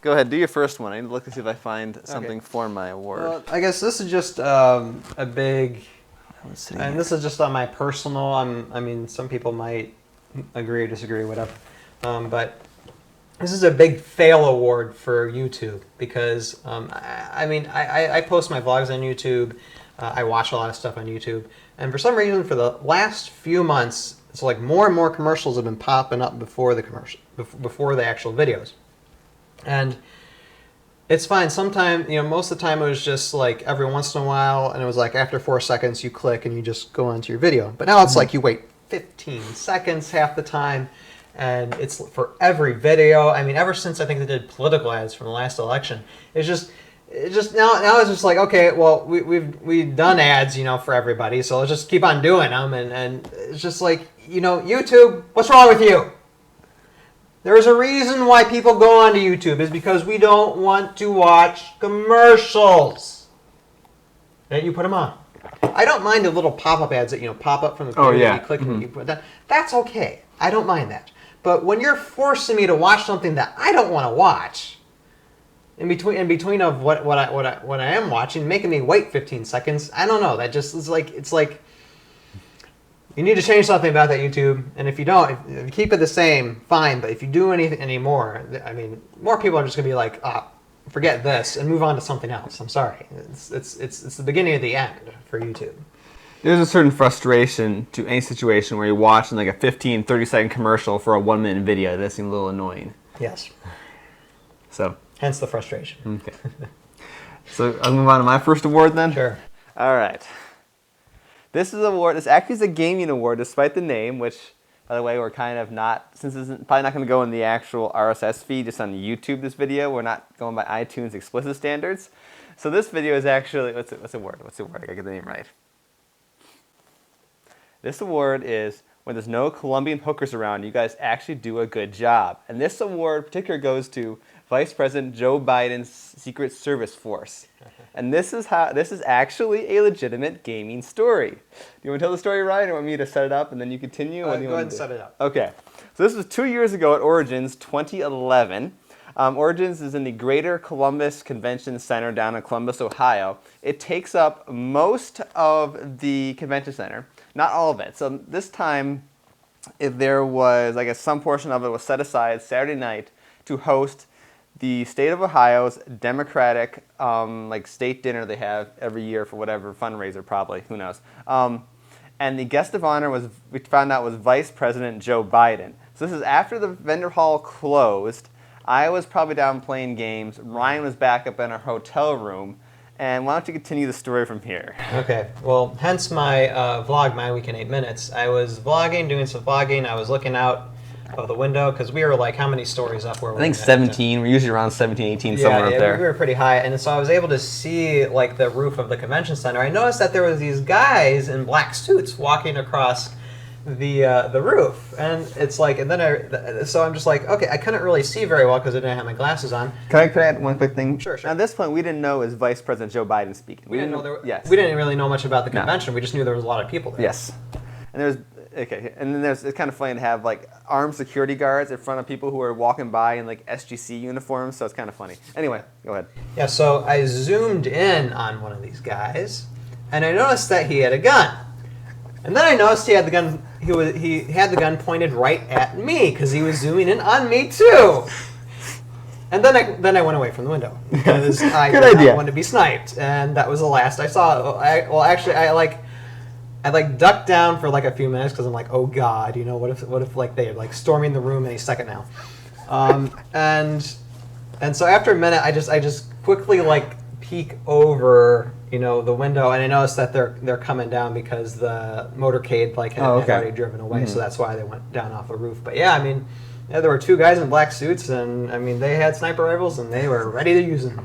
Go ahead, do your first one. I need to look to see if I find something for my award. Well, I guess this is just a big... And this is just on my personal... I mean, some people might agree or disagree, whatever. But this is a big fail award for YouTube because, I post my vlogs on YouTube. I watch a lot of stuff on YouTube. And for some reason, for the last few months, it's like more and more commercials have been popping up before the actual videos. And it's fine. Sometimes, most of the time it was just like every once in a while, and it was like after 4 seconds you click and you just go onto your video. But now it's like you wait 15 seconds half the time, and it's for every video. I mean, ever since I think they did political ads from the last election, it's just now it's just like, okay, well we've done ads, for everybody, so let's just keep on doing them, and it's just like, YouTube, what's wrong with you? There's a reason why people go onto YouTube is because we don't want to watch commercials. And you put them on. I don't mind the little pop-up ads that pop up from the computer. yeah. You click and you put that. That's okay. I don't mind that. But when you're forcing me to watch something that I don't want to watch, in between of what I am watching, making me wait 15 seconds, I don't know. That just is like it's like you need to change something about that YouTube. And if you don't, if you keep it the same, fine. But if you do anything anymore, I mean, more people are just gonna be like, forget this and move on to something else. I'm sorry. It's the beginning of the end for YouTube. There's a certain frustration to any situation where you're watching like a 15, 30-second commercial for a 1-minute video. That seems a little annoying. Yes. So. Hence the frustration. Okay. So I'll move on to my first award then? Sure. All right. This actually is a gaming award despite the name, which, by the way, we're kind of not, since it's probably not going to go in the actual RSS feed, just on YouTube, this video. We're not going by iTunes explicit standards. So this video is actually, what's the word? I gotta get the name right. This award is when there's no Colombian hookers around, you guys actually do a good job. And this award in particular goes to Vice President Joe Biden's Secret Service Force. And this is actually a legitimate gaming story. Do you want to tell the story, Ryan, or want me to set it up and then you continue? Go ahead and set it up. Okay. So this was 2 years ago at Origins 2011. Origins is in the Greater Columbus Convention Center down in Columbus, Ohio. It takes up most of the convention center, not all of it. So this time, there was, I guess, some portion of it was set aside Saturday night to host the state of Ohio's Democratic state dinner they have every year for whatever fundraiser, probably, who knows. And the guest of honor we found out was Vice President Joe Biden. So this is after the vendor hall closed. I was probably down playing games. Ryan was back up in our hotel room. And why don't you continue the story from here? Okay. Well, hence my vlog, My Week in 8 Minutes. I was vlogging, doing some vlogging. I was looking out of the window because we were like, how many stories up were we? I think 17. We're usually around 17, 18, somewhere up there. We were pretty high. And so I was able to see like the roof of the convention center. I noticed that there was these guys in black suits walking across the roof, and it's like, and then so I'm just like, okay, I couldn't really see very well because I didn't have my glasses on. Can I add one quick thing? Sure. At this point, we didn't know it was Vice President Joe Biden speaking. We didn't know Yes. We didn't really know much about the convention. No. We just knew there was a lot of people there. Yes. And then it's kind of funny to have like armed security guards in front of people who are walking by in like SGC uniforms, so it's kind of funny. Anyway, go ahead. Yeah, so I zoomed in on one of these guys, and I noticed that he had a gun. And then I noticed he had the gun. He had the gun pointed right at me because he was zooming in on me too. And then I went away from the window because I did not want to be sniped, and that was the last I saw. I ducked down for like a few minutes because I'm like, oh god, what if like they're like storming the room any second now. And so after a minute, I just quickly like peek over the window, and I noticed that they're coming down because the motorcade had already driven away, so that's why they went down off the roof. But yeah, I mean, there were two guys in black suits, and I mean, they had sniper rifles, and they were ready to use them.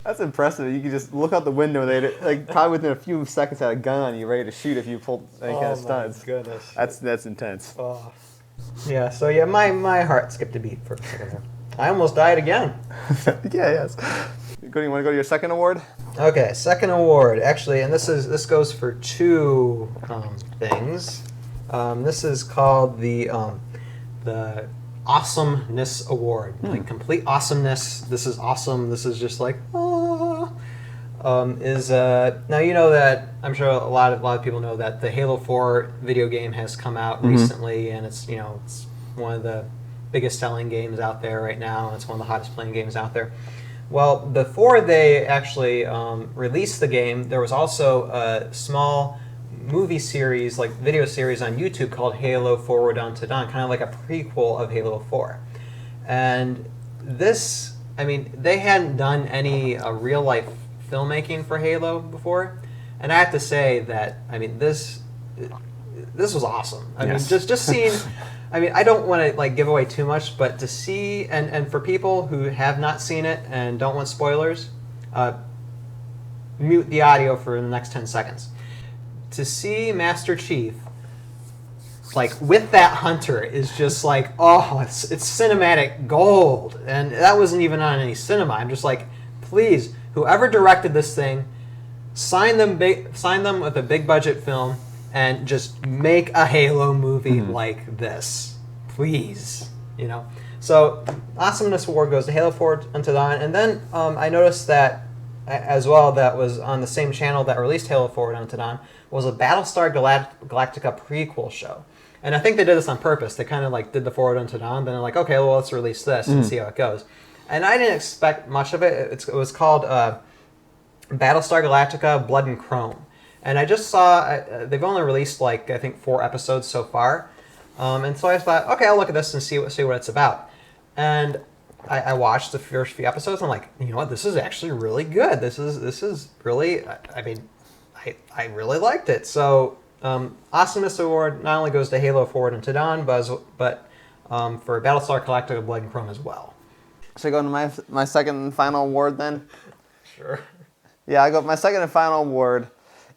That's impressive. You could just look out the window, and they like probably within a few seconds had a gun on you, ready to shoot if you pulled any kind of stunts. Oh my goodness, that's intense. Oh. Yeah. So yeah, my heart skipped a beat for a second there. I almost died again. Yes. You want to go to your second award? Okay, second award. Actually, and this goes for two things. This is called the Awesomeness Award. Like complete awesomeness. This is awesome. This is just like now you know that I'm sure a lot of people know that the Halo 4 video game has come out recently, and it's it's one of the biggest selling games out there right now, and it's one of the hottest playing games out there. Well, before they actually released the game, there was also a small movie series, like video series on YouTube called Halo Forward Unto Dawn, kind of like a prequel of Halo 4. And this, I mean, they hadn't done any real-life filmmaking for Halo before, and I have to say that, I mean, this was awesome. I mean, just seeing... I mean, I don't want to like give away too much, but to see, and for people who have not seen it and don't want spoilers, mute the audio for the next 10 seconds. To see Master Chief like with that hunter is just like, oh, it's cinematic gold. And that wasn't even on any cinema. I'm just like, please, whoever directed this thing, sign them with a big budget film and just make a Halo movie like this, please. So Awesomeness Award goes to Halo Forward Unto Dawn, and then I noticed that as well, that was on the same channel that released Halo Forward Unto Dawn, was a Battlestar Galactica prequel show. And I think they did this on purpose. They kind of like did the Forward Unto Dawn, then they're like, okay, well, let's release this and see how it goes. And I didn't expect much of it. It was called Battlestar Galactica Blood and Chrome. And I just saw, they've only released like, I think 4 episodes so far. And so I thought, okay, I'll look at this and see what it's about. And I watched the first few episodes. And I'm like, you know what? This is actually really good. This is really. I mean, I really liked it. So, Awesomeness Award not only goes to Halo Forward Unto Dawn, but for Battlestar Galactica Blood and Chrome as well. Should I go into my second and final award then? Sure. Yeah, I go. My second and final award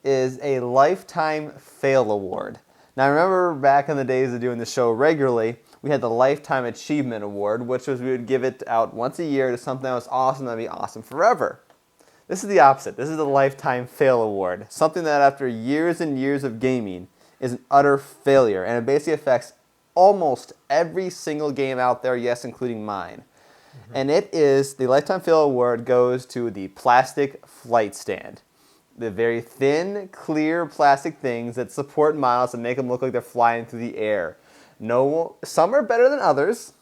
is a Lifetime Fail Award. Now, I remember back in the days of doing the show regularly, we had the Lifetime Achievement Award, which was we would give it out once a year to something that was awesome, that'd be awesome forever. This is the opposite. This is the Lifetime Fail Award, something that after years and years of gaming is an utter failure, and it basically affects almost every single game out there, yes, including mine. And it is, the Lifetime Fail Award goes to the plastic flight stand. The very thin, clear plastic things that support models and make them look like they're flying through the air. No, some are better than others,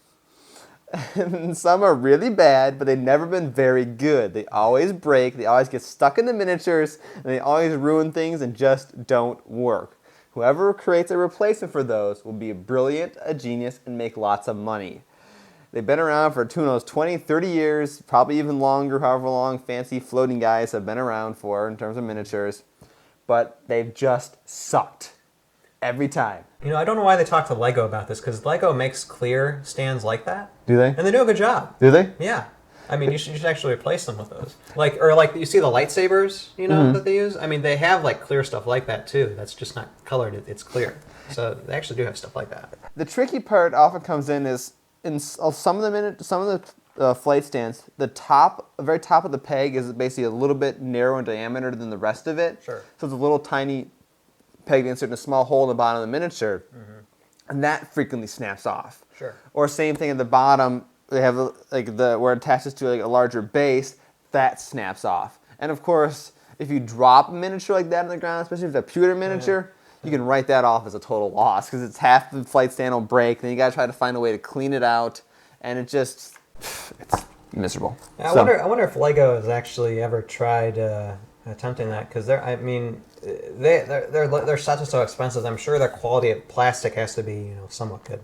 and some are really bad, but they've never been very good. They always break, they always get stuck in the miniatures, and they always ruin things and just don't work. Whoever creates a replacement for those will be brilliant, a genius, and make lots of money. They've been around for, who knows, 20, 30 years, probably even longer, however long fancy floating guys have been around for in terms of miniatures. But they've just sucked every time. I don't know why they talk to LEGO about this, because LEGO makes clear stands like that. Do they? And they do a good job. Do they? Yeah. I mean, you should actually replace them with those. Like you see the lightsabers, that they use? I mean, they have like clear stuff like that too. That's just not colored, it's clear. So they actually do have stuff like that. The tricky part often comes in is, in some of the flight stands, the very top of the peg is basically a little bit narrower in diameter than the rest of it. Sure. So it's a little tiny peg to insert in a small hole in the bottom of the miniature, and that frequently snaps off. Sure. Or same thing at the bottom, they have where it attaches to like a larger base, that snaps off. And of course, if you drop a miniature like that on the ground, especially if it's a pewter miniature, you can write that off as a total loss because it's half the flight stand will break. Then you gotta try to find a way to clean it out, and it's miserable. I wonder if LEGO has actually ever tried attempting that, because their sets are so expensive. I'm sure their quality of plastic has to be somewhat good.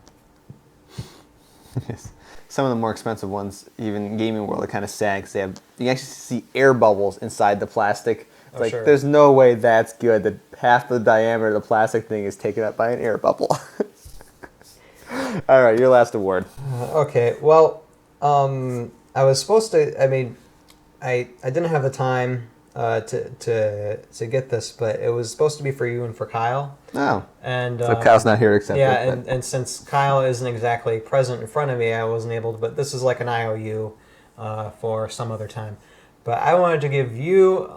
Yes. Some of the more expensive ones, even in gaming world, are kind of sad because you can actually see air bubbles inside the plastic. It's sure. There's no way that's good that half the diameter of the plastic thing is taken up by an air bubble. All right, your last award. Okay, well, I was supposed to. I mean, I didn't have the time to get this, but it was supposed to be for you and for Kyle. Oh. And so Kyle's not here to accept it. Yeah, and since Kyle isn't exactly present in front of me, I wasn't able to. But this is like an IOU for some other time. But I wanted to give you,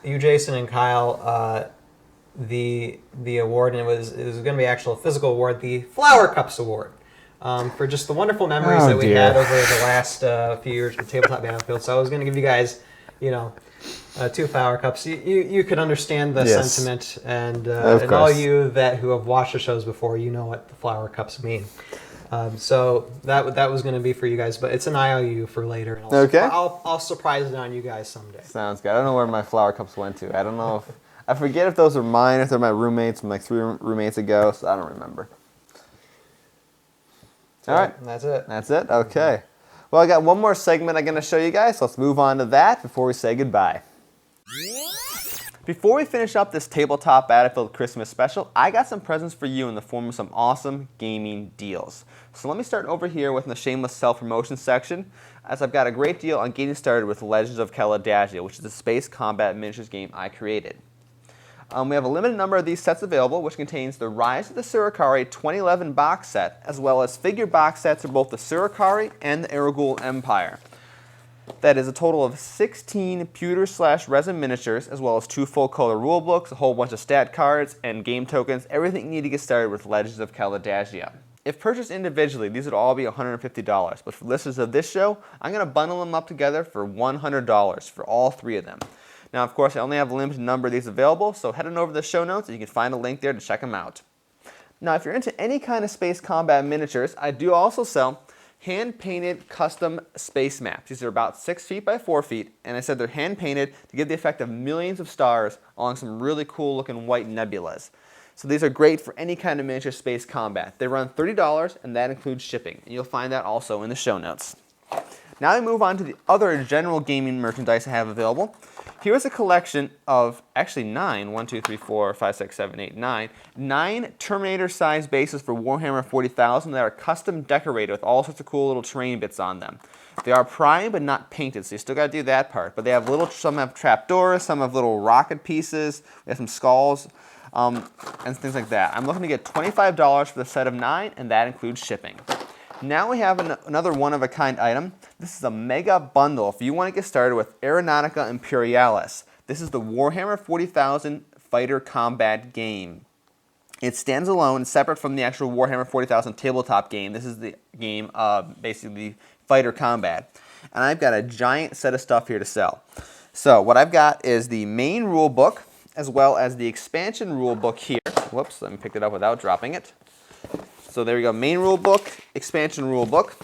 Jason, and Kyle, the award, and it was going to be actual physical award, the Flower Cups Award, for just the wonderful memories that we had over the last few years with Tabletop Battlefield. So I was going to give you guys, 2 Flower Cups. You could understand the sentiment, and all you who have watched the shows before, you know what the Flower Cups mean. So that was going to be for you guys, but it's an IOU for later. And I'll surprise it on you guys someday. Sounds good. I don't know where my flower cups went to. I don't know if I forget if those are mine, if they're my roommates from like 3 roommates ago. So I don't remember. So all right, that's it. That's it. Okay. Well, I got one more segment I'm going to show you guys. So let's move on to that before we say goodbye. Before we finish up this Tabletop Battlefield Christmas special, I got some presents for you in the form of some awesome gaming deals. So let me start over here with the shameless self-promotion section, as I've got a great deal on getting started with Legends of Kalidasia, which is a space combat miniatures game I created. We have a limited number of these sets available, which contains the Rise of the Surikari 2011 box set, as well as figure box sets for both the Surikari and the Eragul Empire. That is a total of 16 pewter/resin miniatures, as well as 2 full-color rulebooks, a whole bunch of stat cards, and game tokens, everything you need to get started with Legends of Kalidasia. If purchased individually, these would all be $150, but for listeners of this show, I'm going to bundle them up together for $100 for all 3 of them. Now, of course, I only have a limited number of these available, so head on over to the show notes and you can find a link there to check them out. Now, if you're into any kind of space combat miniatures, I do also sell hand-painted custom space maps. These are about 6 feet by 4 feet, and I said they're hand-painted to give the effect of millions of stars along some really cool-looking white nebulas. So these are great for any kind of miniature space combat. They run $30, and that includes shipping, and you'll find that also in the show notes. Now we move on to the other general gaming merchandise I have available. Here is a collection of actually 9 Terminator-sized bases for Warhammer 40,000 that are custom decorated with all sorts of cool little terrain bits on them. They are primed but not painted, so you still got to do that part. But they have some have trapdoors, some have little rocket pieces, we have some skulls, and things like that. I'm looking to get $25 for the set of 9, and that includes shipping. Now we have another one-of-a-kind item. This is a mega bundle if you want to get started with Aeronautica Imperialis. This is the Warhammer 40,000 fighter combat game. It stands alone, separate from the actual Warhammer 40,000 tabletop game. This is the game of basically fighter combat. And I've got a giant set of stuff here to sell. So what I've got is the main rule book, as well as the expansion rule book here. Whoops, let me pick it up without dropping it. So there we go, main rule book, expansion rule book.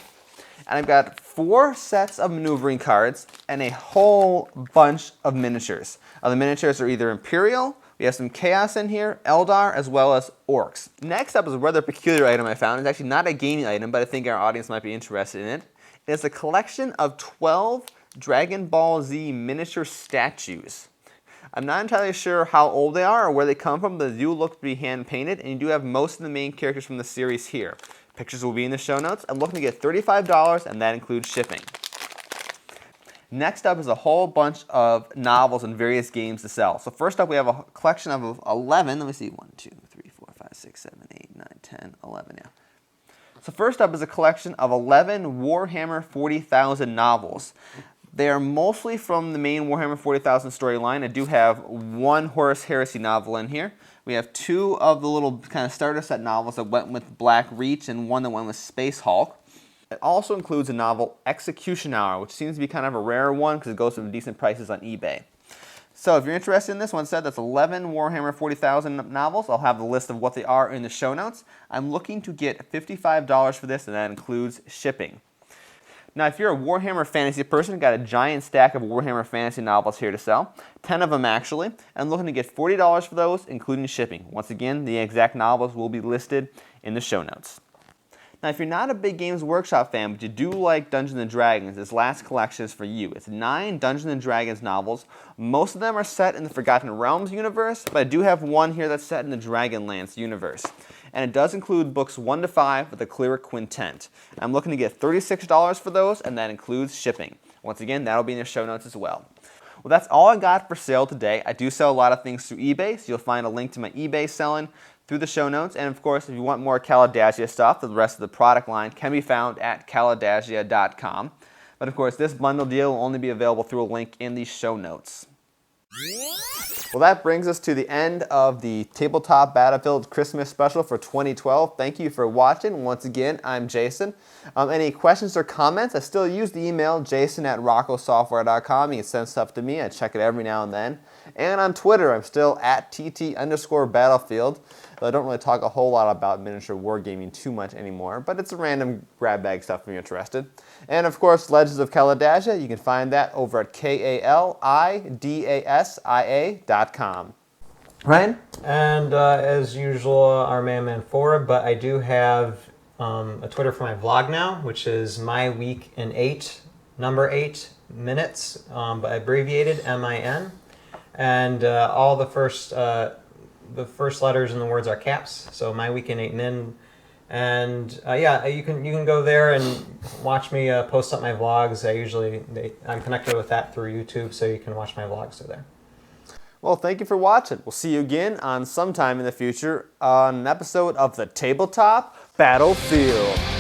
And I've got 4 sets of maneuvering cards and a whole bunch of miniatures. The miniatures are either Imperial, we have some Chaos in here, Eldar, as well as Orcs. Next up is a rather peculiar item I found. It's actually not a gaming item, but I think our audience might be interested in it. It's a collection of 12 Dragon Ball Z miniature statues. I'm not entirely sure how old they are or where they come from, but they do look to be hand-painted, and you do have most of the main characters from the series here. Pictures will be in the show notes. I'm looking to get $35, and that includes shipping. Next up is a whole bunch of novels and various games to sell. So first up, we have a collection of 11. Let me see, 1, 2, 3, 4, 5, 6, 7, 8, 9, 10, 11, yeah. So first up is a collection of 11 Warhammer 40,000 novels. They are mostly from the main Warhammer 40,000 storyline. I do have 1 Horus Heresy novel in here. We have 2 of the little kind of starter set novels that went with Black Reach and 1 that went with Space Hulk. It also includes a novel, Execution Hour, which seems to be kind of a rare one because it goes for decent prices on eBay. So if you're interested in this one, that's 11 Warhammer 40,000 novels. I'll have the list of what they are in the show notes. I'm looking to get $55 for this, and that includes shipping. Now, if you're a Warhammer Fantasy person, got a giant stack of Warhammer Fantasy novels here to sell. 10 of them, actually. And I'm looking to get $40 for those, including shipping. Once again, the exact novels will be listed in the show notes. Now, if you're not a big Games Workshop fan, but you do like Dungeons & Dragons, this last collection is for you. It's 9 Dungeons & Dragons novels. Most of them are set in the Forgotten Realms universe, but I do have one here that's set in the Dragonlance universe. And it does include books 1 to 5 with the Cleric Quintet. I'm looking to get $36 for those, and that includes shipping. Once again, that'll be in the show notes as well. Well, that's all I got for sale today. I do sell a lot of things through eBay, so you'll find a link to my eBay selling through the show notes. And of course, if you want more Kalidasia stuff, the rest of the product line can be found at kalidasia.com. But of course, this bundle deal will only be available through a link in the show notes. Well, that brings us to the end of the Tabletop Battlefield Christmas special for 2012. Thank you for watching. Once again, I'm Jason. Any questions or comments? I still use the email jason@roccosoftware.com. You can send stuff to me. I check it every now and then. And on Twitter, I'm still at @TT_Battlefield. I don't really talk a whole lot about miniature wargaming too much anymore, but it's a random grab bag stuff if you're interested. And of course, Legends of Kalidasia, you can find that over at KALIDASIA.com. Ryan? And as usual, our man Forward, but I do have a Twitter for my vlog now, which is My Week in 8, number 8 minutes, but abbreviated MIN. And all the first letters in the words are caps, so My Week in 8 Min. And yeah, you can go there and watch me post up my vlogs. I'm connected with that through YouTube, so you can watch my vlogs through there. Well, thank you for watching. We'll see you again on sometime in the future on an episode of the Tabletop Battlefield.